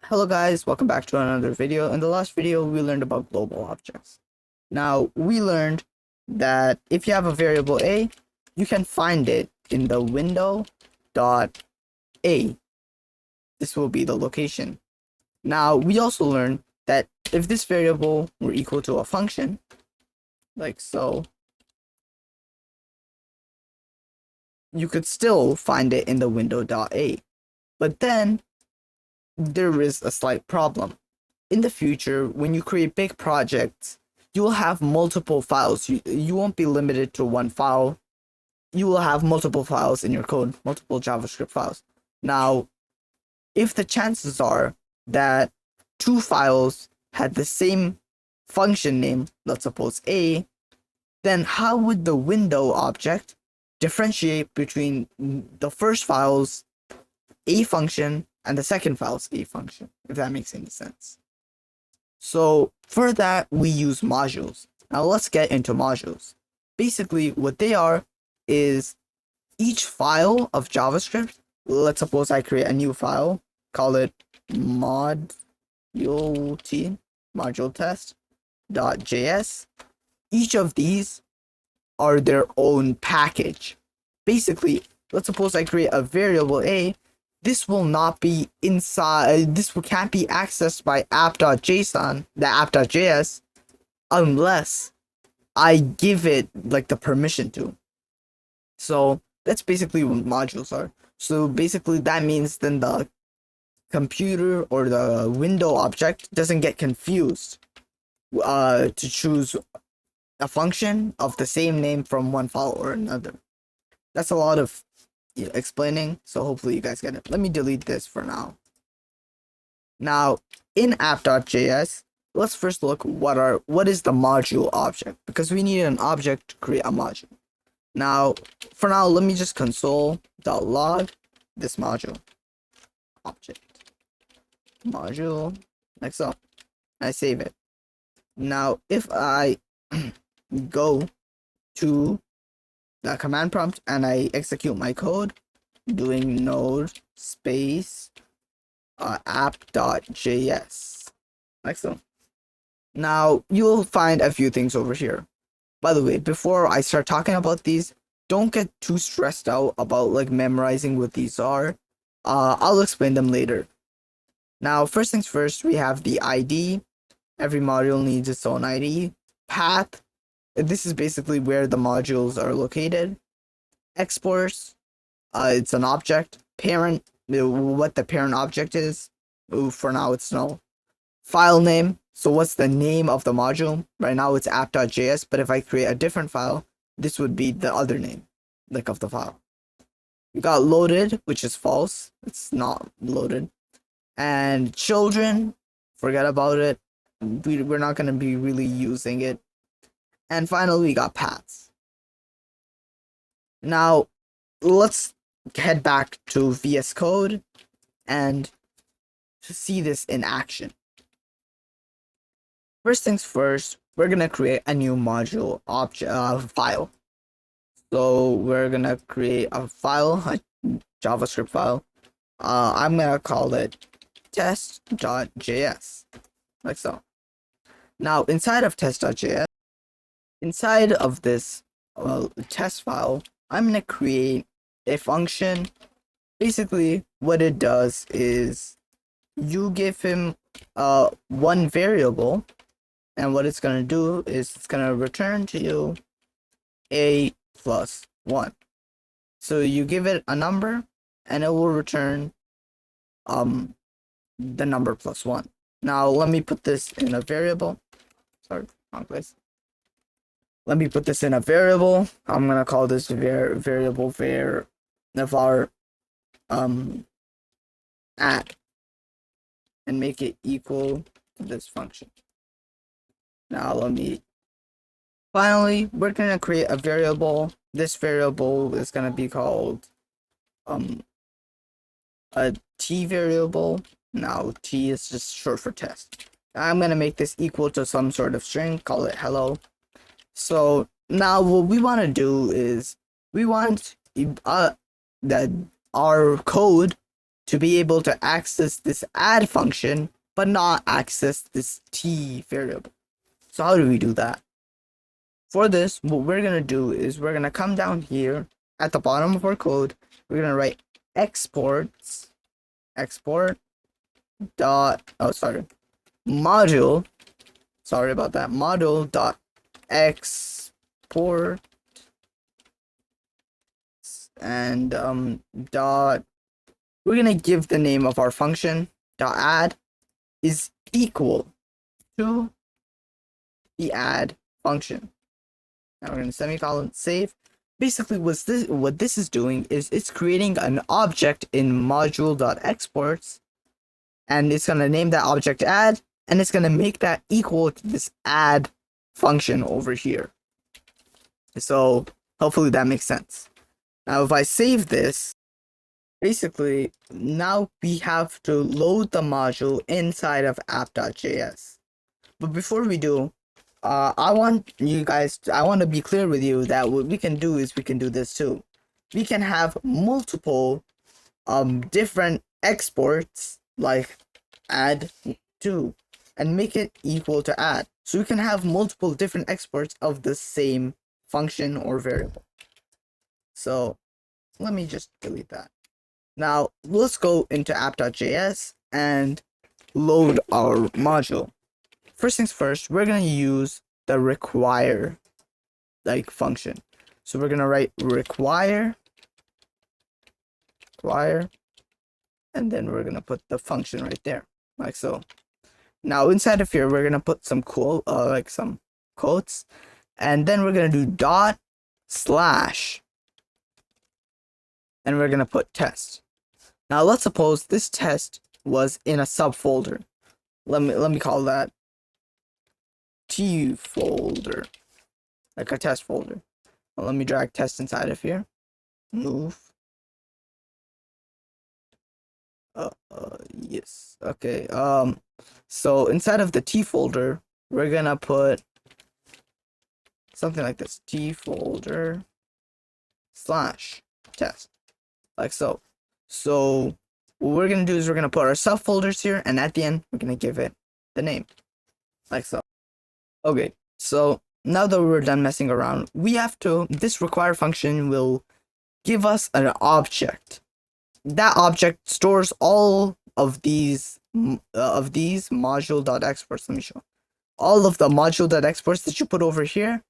Hello guys, welcome back to another video. In the last video, we learned about global objects. Now, we learned that if you have a variable a, you can find it in the window dot a. This will be the location. Now, we also learned that if this variable were equal to a function, like so, you could still find it in the window dot a. But then, there is a slight problem. In the future, when you create big projects, you will have multiple files. You won't be limited to one file. You will have multiple files in your code, multiple JavaScript files. Now, if the chances are that two files had the same function name, let's suppose A, then how would the window object differentiate between the first file's A function and the second file's A function, if that makes any sense? So for that, we use modules. Now let's get into modules. Basically, what they are is each file of JavaScript. Let's suppose I create a new file, call it module test.js. Each of these are their own package. Basically, let's suppose I create a variable a. This will not be inside, this can't be accessed by app.json, the app.js, unless I give it like the permission to. So that's basically what modules are. So basically that means then the computer or the window object doesn't get confused to choose a function of the same name from one file or another. That's a lot of explaining, so hopefully you guys get it. Let me delete this for now. Now, in app.js, let's first look what is the module object, because we need an object to create a module. Now, for now, let me just console.log this module object module like so. I save it. Now, if I go to the command prompt and I execute my code doing node space app.js like so. Now you'll find a few things over here. By the way, before I start talking about these, don't get too stressed out about like memorizing what these are. I'll explain them later. Now, first things first, we have the ID. Every module needs its own ID. Path. This is basically where the modules are located. Exports, it's an object. Parent, what the parent object is. For now, it's null. File name, so what's the name of the module? Right now, it's app.js, but if I create a different file, this would be the other name, like of the file. We got loaded, which is false. It's not loaded. And children, forget about it. We're not going to be really using it. And finally, we got paths. Now, let's head back to VS Code and to see this in action. First things first, we're going to create a new module object file. So we're going to create a file, a JavaScript file. I'm going to call it test.js, like so. Now, inside of test.js, inside of this test file, I'm going to create a function. Basically, what it does is you give him one variable, and what it's going to do is it's going to return to you a plus 1. So you give it a number, and it will return the number plus 1. Now, let me put this in a variable. Sorry, wrong place. Let me put this in a variable. I'm gonna call this variable var at, and make it equal to this function. Now finally, we're gonna create a variable. This variable is gonna be called a t variable. Now t is just short for test. I'm gonna make this equal to some sort of string, call it hello. So now what we want to do is we want that our code to be able to access this add function, but not access this t variable. So how do we do that? For this, what we're going to do is we're going to come down here at the bottom of our code. We're going to write exports, export dot, module, sorry about that, module dot export and dot, we're going to give the name of our function dot add is equal to the add function. Now we're going to semicolon save. Basically, what this is doing is it's creating an object in module.exports, and it's going to name that object add, and it's going to make that equal to this add function over here. So hopefully that makes sense. Now if I save this, basically now we have to load the module inside of app.js. But before we do, I want to be clear with you that what we can do is we can do this too. We can have multiple different exports like add to and make it equal to add. So we can have multiple different exports of the same function or variable. So let me just delete that. Now let's go into app.js and load our module. First things first, we're going to use the require function. So we're going to write require, and then we're going to put the function right there, like so. Now inside of here, we're going to put some some quotes, and then we're going to do dot slash, and we're going to put test. Now let's suppose this test was in a subfolder. Let me call that T folder, like a test folder. Well, let me drag test inside of here. Move. Yes. Okay. So inside of the T folder, we're gonna put something like this: T folder slash test, like so. So what we're gonna do is we're gonna put our subfolders here, and at the end we're gonna give it the name, like so. Okay, so now that we're done messing around, we have to, this require function will give us an object. That object stores all of these module.exports. Let me show. All of the module.exports that you put over here,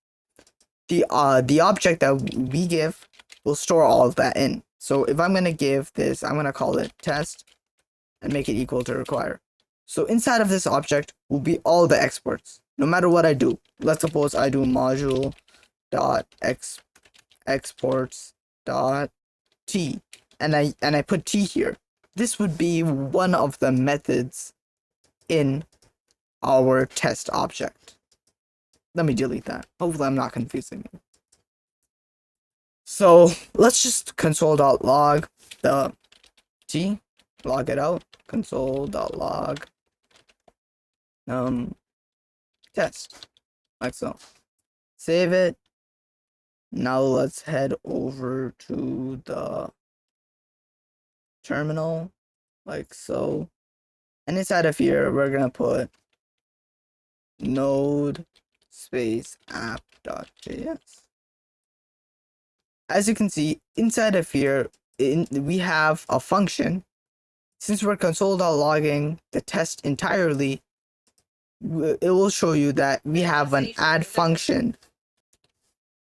the object that we give will store all of that in. So if I'm gonna give this, I'm gonna call it test and make it equal to require. So inside of this object will be all the exports, no matter what I do. Let's suppose I do module.exports.t, and I put t here. This would be one of the methods in our test object. Let me delete that. Hopefully I'm not confusing you. So let's just console.log the t, log it out, console.log test, like so. Save it. Now let's head over to the terminal, like so, and inside of here we're gonna put node space app.js. As you can see, inside of here we have a function. Since we're console.logging the test entirely, it will show you that we have an add function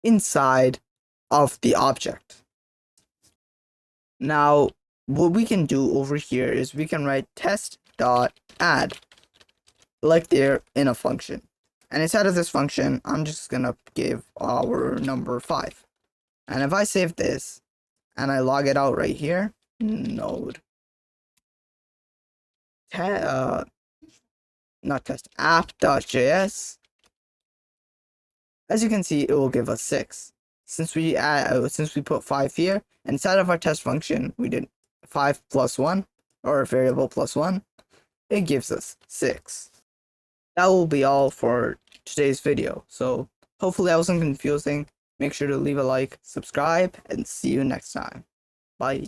inside of the object. Now what we can do over here is we can write test.add like they're in a function, and inside of this function I'm just gonna give our number 5. And if I save this and I log it out right here, node not test app.js, as you can see, it will give us 6. Since we put 5 here, inside of our test function we did 5 plus 1, or variable plus 1, it gives us 6. That will be all for today's video. So hopefully that wasn't confusing. Make sure to leave a like, subscribe, and see you next time. Bye.